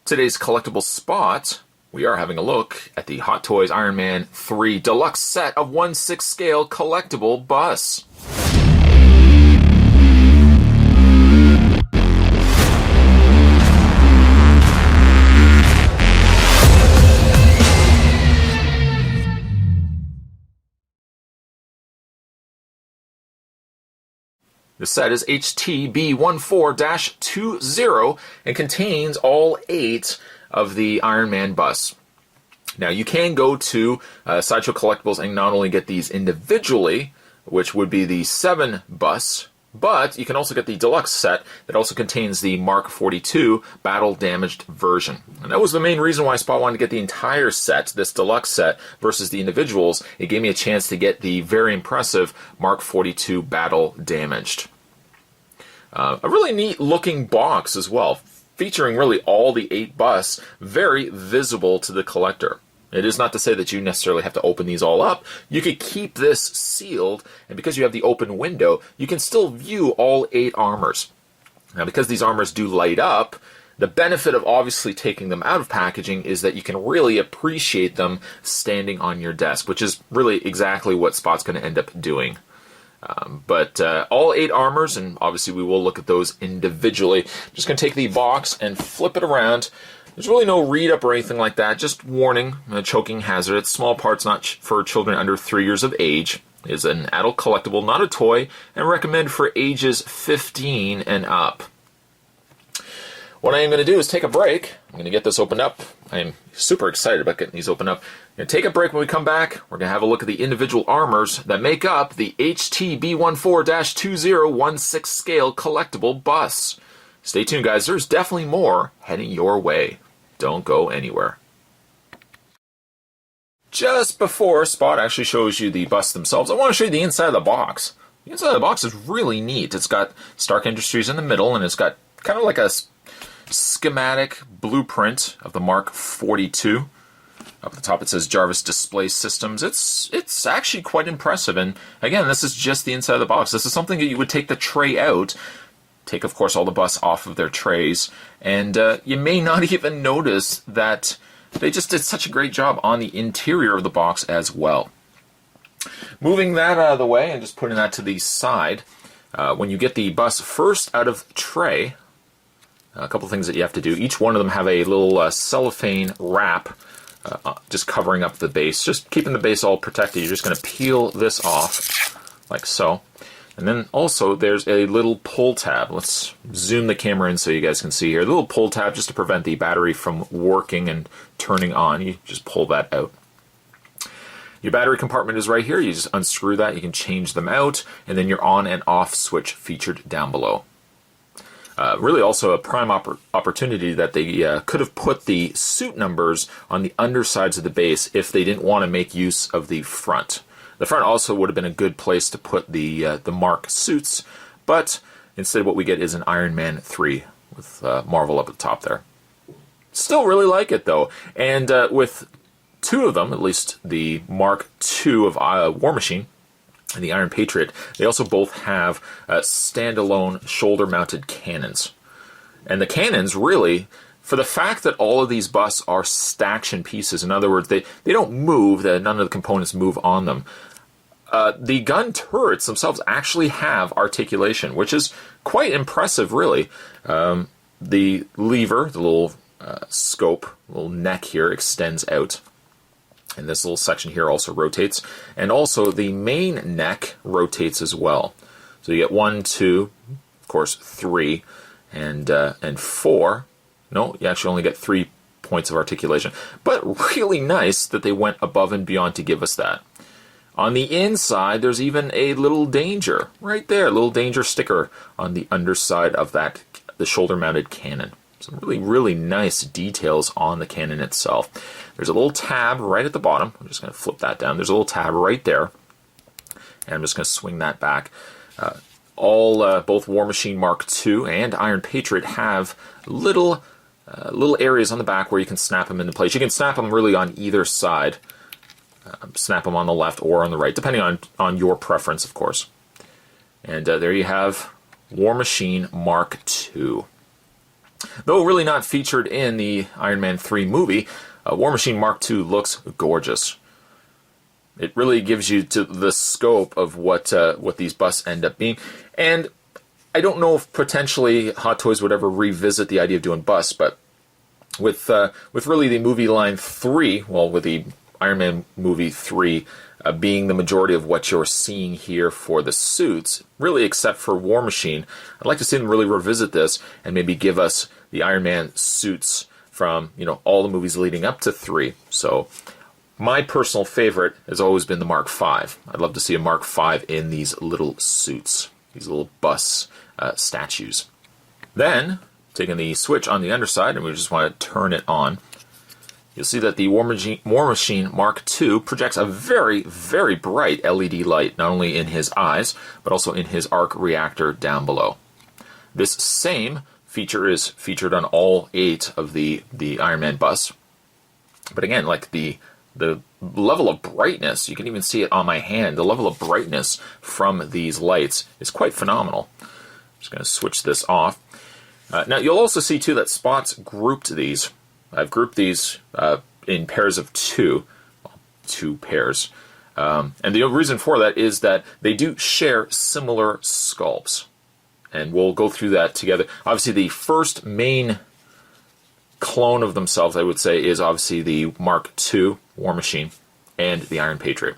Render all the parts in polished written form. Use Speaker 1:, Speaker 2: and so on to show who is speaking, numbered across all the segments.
Speaker 1: Today's collectible spot, we are having a look at the Hot Toys Iron Man 3 Deluxe set of 1/6 scale collectible bus. The set is HTB14-20 and contains all 8 of the Iron Man bus. Now you can go to Sideshow Collectibles and not only get these individually, which would be the 7 bus, but you can also get the deluxe set that also contains the Mark 42 battle damaged version. And that was the main reason why Spot wanted to get the entire set, this deluxe set, versus the individuals. It gave me a chance to get the very impressive Mark 42 battle damaged. A really neat looking box as well, featuring really all the 8 bus, very visible to the collector. It is not to say that you necessarily have to open these all up. You could keep this sealed, and because you have the open window, you can still view all 8 armors. Now, because these armors do light up, the benefit of obviously taking them out of packaging is that you can really appreciate them standing on your desk, which is really exactly what Spot's going to end up doing. But all 8 armors, and obviously we will look at those individually. I'm just going to take the box and flip it around. There's really no read-up or anything like that. Just warning, a choking hazard. It's small parts, not for children under 3 years of age. It is an adult collectible, not a toy, and recommend for ages 15 and up. What I am going to do is take a break. I'm going to get this opened up. I am super excited about getting these opened up. I'm going to take a break. When we come back, we're going to have a look at the individual armors that make up the HTB14-20 1/6 scale collectible bus. Stay tuned, guys. There's definitely more heading your way. Don't go anywhere. Just before Spot actually shows you the bus themselves, I want to show you the inside of the box. The inside of the box is really neat. It's got Stark Industries in the middle, and it's got kind of like a schematic blueprint of the Mark 42. Up at the top it says Jarvis Display Systems. It's actually quite impressive, and again, this is just the inside of the box. This is something that you would take the tray out, take of course all the bus off of their trays, and you may not even notice that they just did such a great job on the interior of the box as well. Moving that out of the way and just putting that to the side, when you get the bus first out of tray, a couple things that you have to do. Each one of them have a little cellophane wrap just covering up the base, just keeping the base all protected. You're just going to peel this off like so. And then also there's a little pull tab. Let's zoom the camera in so you guys can see here. A little pull tab just to prevent the battery from working and turning on. You just pull that out. Your battery compartment is right here. You just unscrew that. You can change them out. And then your on and off switch featured down below. Really also a prime opportunity that they could have put the suit numbers on the undersides of the base if they didn't want to make use of the front. The front also would have been a good place to put the Mark suits, but instead what we get is an Iron Man 3 with Marvel up at the top there. Still really like it though, and with 2 of them, at least the Mark II of War Machine and the Iron Patriot, they also both have standalone shoulder-mounted cannons. And the cannons, really, for the fact that all of these bus are staction pieces, in other words, they don't move, none of the components move on them. The gun turrets themselves actually have articulation, which is quite impressive, really. The lever, the little scope, little neck here, extends out. And this little section here also rotates. And also the main neck rotates as well. So you get 1, 2, of course 3, and 4. No, you actually only get 3 points of articulation. But really nice that they went above and beyond to give us that. On the inside, there's even a little danger. Right there, a little danger sticker on the underside of that, the shoulder-mounted cannon. Some really, really nice details on the cannon itself. There's a little tab right at the bottom. I'm just going to flip that down. There's a little tab right there. And I'm just going to swing that back. Both War Machine Mark II and Iron Patriot have little areas on the back where you can snap them into place. You can snap them really on either side. Snap them on the left or on the right, depending on your preference, of course. And there you have War Machine Mark II. Though really not featured in the Iron Man 3 movie, War Machine Mark II looks gorgeous. It really gives you to the scope of what these busts end up being. And I don't know if potentially Hot Toys would ever revisit the idea of doing busts, but with really the movie line 3, well, with the Iron Man movie 3 being the majority of what you're seeing here for the suits, really except for War Machine, I'd like to see them really revisit this and maybe give us the Iron Man suits from, all the movies leading up to 3. So my personal favorite has always been the Mark V. I'd love to see a Mark V in these little suits, these little bus statues. Then, taking the switch on the underside, and we just want to turn it on, you'll see that the War Machine Mark II projects a very, very bright LED light, not only in his eyes, but also in his arc reactor down below. This same feature is featured on all 8 of the Iron Man busts. But again, like the level of brightness, you can even see it on my hand, the level of brightness from these lights is quite phenomenal. I'm just going to switch this off. Now, you'll also see, too, that Spot's grouped these. I've grouped these in pairs of 2 pairs. And the reason for that is that they do share similar sculpts. And we'll go through that together. Obviously, the first main clone of themselves, I would say, is obviously the Mark II War Machine and the Iron Patriot.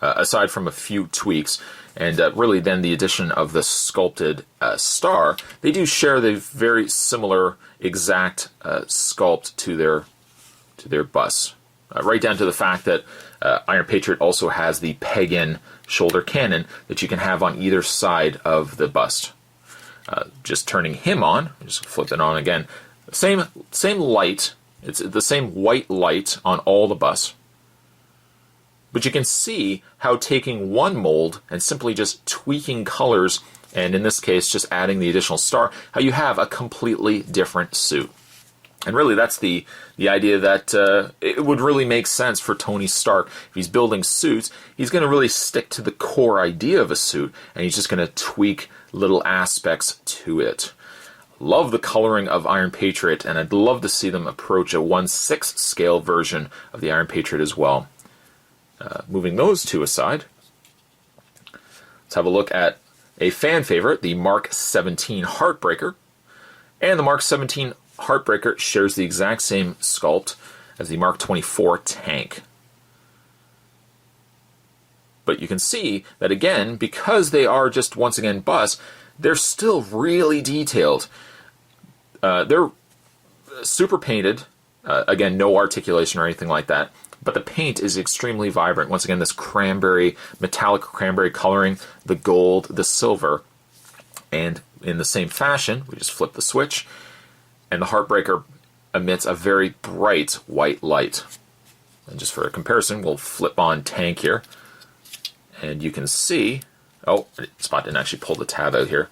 Speaker 1: Aside from a few tweaks, and really then the addition of the sculpted star, they do share the very similar exact sculpt to their busts. Right down to the fact that Iron Patriot also has the peg-in shoulder cannon that you can have on either side of the bust. Just turning him on, just flip it on again. Same light. It's the same white light on all the busts. But you can see how taking one mold and simply just tweaking colors, and in this case just adding the additional star, how you have a completely different suit. And really that's the idea that it would really make sense for Tony Stark. If he's building suits, he's going to really stick to the core idea of a suit, and he's just going to tweak little aspects to it. Love the coloring of Iron Patriot, and I'd love to see them approach a 1/6 scale version of the Iron Patriot as well. Moving those two aside, let's have a look at a fan favorite, the Mark 17 Heartbreaker. And the Mark 17 Heartbreaker shares the exact same sculpt as the Mark 24 tank. But you can see that again, because they are just once again busts, they're still really detailed. They're super painted. Again, no articulation or anything like that. But the paint is extremely vibrant. Once again, this cranberry, metallic cranberry coloring, the gold, the silver. And in the same fashion, we just flip the switch, and the Heartbreaker emits a very bright white light. And just for a comparison, we'll flip on Tank here. And you can see, oh, Spot didn't actually pull the tab out here.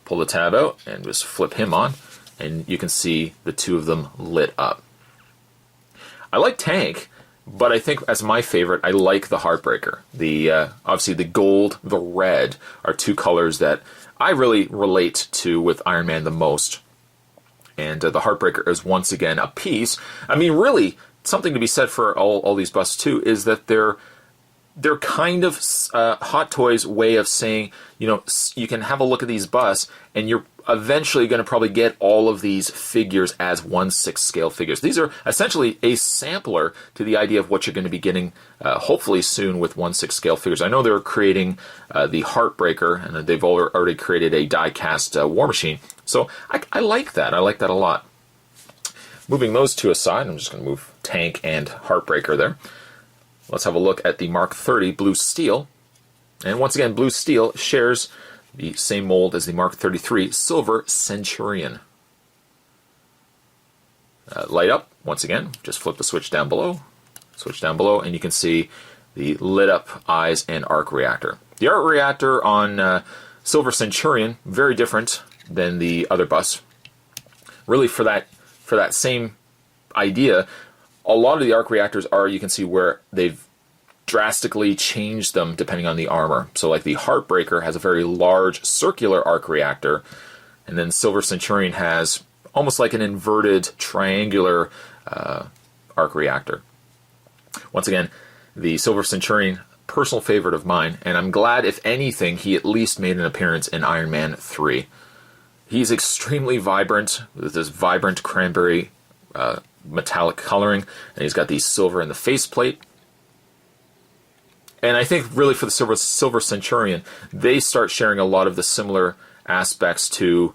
Speaker 1: Pull the tab out and just flip him on. And you can see the two of them lit up. I like Tank, but I think as my favorite, I like the Heartbreaker. Obviously the gold, the red are two colors that I really relate to with Iron Man the most. And the Heartbreaker is once again a piece. I mean, really, something to be said for all these busts too is that they're kind of Hot Toys' way of saying, you can have a look at these busts, and you're eventually going to probably get all of these figures as 1/6 scale figures. These are essentially a sampler to the idea of what you're going to be getting hopefully soon with 1/6 scale figures. I know they're creating the Heartbreaker, and they've already created a die-cast War Machine. So I like that. I like that a lot. Moving those two aside, I'm just going to move Tank and Heartbreaker there. Let's have a look at the Mark 30 Blue Steel. And once again, Blue Steel shares the same mold as the Mark 33 Silver Centurion. Light up, once again, just flip the switch down below, and you can see the lit up eyes and arc reactor. The arc reactor on Silver Centurion, very different than the other busts. Really for that same idea, a lot of the arc reactors are, you can see where they've drastically changed them depending on the armor. So like the Heartbreaker has a very large circular arc reactor, And then Silver Centurion has almost like an inverted triangular arc reactor. Once again, the Silver Centurion, personal favorite of mine, and I'm glad, if anything, he at least made an appearance in Iron Man 3. He's extremely vibrant, with this vibrant cranberry metallic coloring, and he's got the silver in the faceplate. And I think really for the Silver Centurion, they start sharing a lot of the similar aspects to,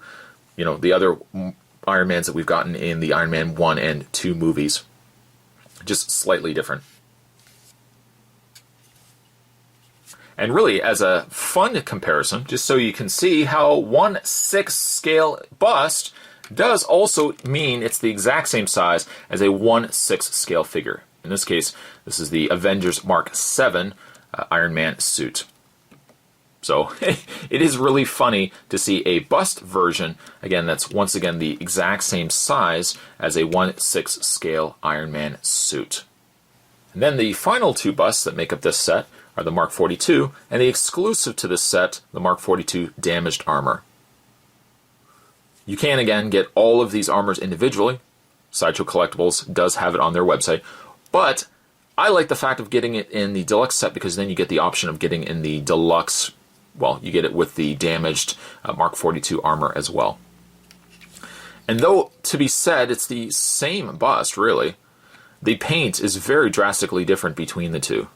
Speaker 1: the other Iron Mans that we've gotten in the Iron Man 1 and 2 movies. Just slightly different. And really, as a fun comparison, just so you can see how 1/6 scale bust does also mean it's the exact same size as a 1/6 scale figure. In this case, this is the Avengers Mark 7 Iron Man suit. So it is really funny to see a bust version, again, that's once again the exact same size as a 1/6 scale Iron Man suit. And then the final two busts that make up this set are the Mark 42, and the exclusive to this set, the Mark 42 Damaged Armor. You can, again, get all of these armors individually. Sideshow Collectibles does have it on their website, but I like the fact of getting it in the Deluxe set because then you get the option of getting in the Deluxe, well, you get it with the damaged Mark 42 armor as well. And though, to be said, it's the same bust, really, the paint is very drastically different between the two.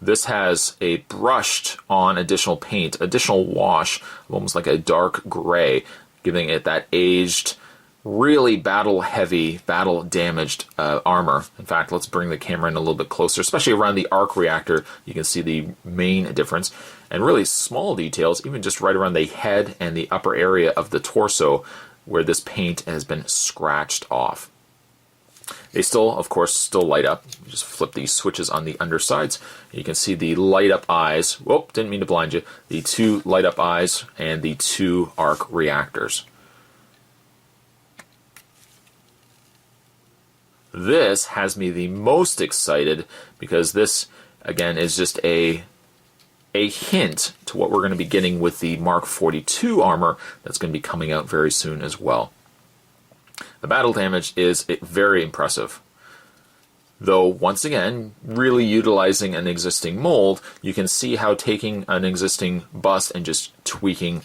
Speaker 1: This has a brushed on additional paint, additional wash, almost like a dark gray, giving it that aged, really battle-heavy, battle-damaged armor. In fact, let's bring the camera in a little bit closer, especially around the arc reactor. You can see the main difference. And really small details, even just right around the head and the upper area of the torso, where this paint has been scratched off. They still, of course, still light up. Just flip these switches on the undersides. You can see the light up eyes. Whoop, didn't mean to blind you. The two light up eyes and the two arc reactors. This has me the most excited because this, again, is just a hint to what we're going to be getting with the Mark 42 armor that's going to be coming out very soon as well. The battle damage is very impressive. Though, once again, really utilizing an existing mold, you can see how taking an existing bust and just tweaking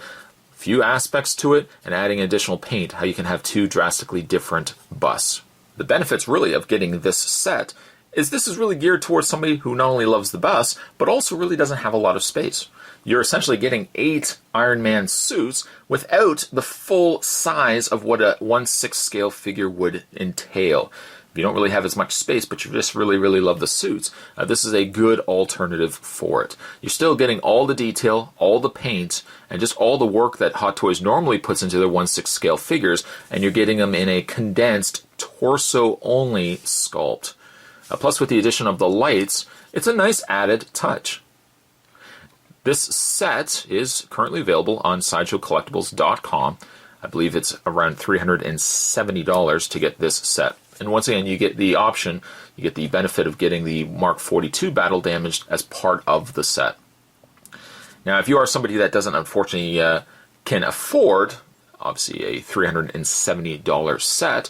Speaker 1: a few aspects to it and adding additional paint, how you can have two drastically different busts. The benefits, really, of getting this set is this is really geared towards somebody who not only loves the bust, but also really doesn't have a lot of space. You're essentially getting 8 Iron Man suits without the full size of what a 1/6 scale figure would entail. If you don't really have as much space, but you just really, really love the suits, this is a good alternative for it. You're still getting all the detail, all the paint, and just all the work that Hot Toys normally puts into their 1/6 scale figures, and you're getting them in a condensed torso-only sculpt. Plus, with the addition of the lights, it's a nice added touch. This set is currently available on SideshowCollectibles.com. I believe it's around $370 to get this set. And once again, you get the option, you get the benefit of getting the Mark 42 battle damaged as part of the set. Now, if you are somebody that doesn't unfortunately can afford, obviously, a $370 set,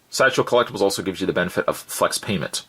Speaker 1: Sideshow Collectibles also gives you the benefit of flex payment.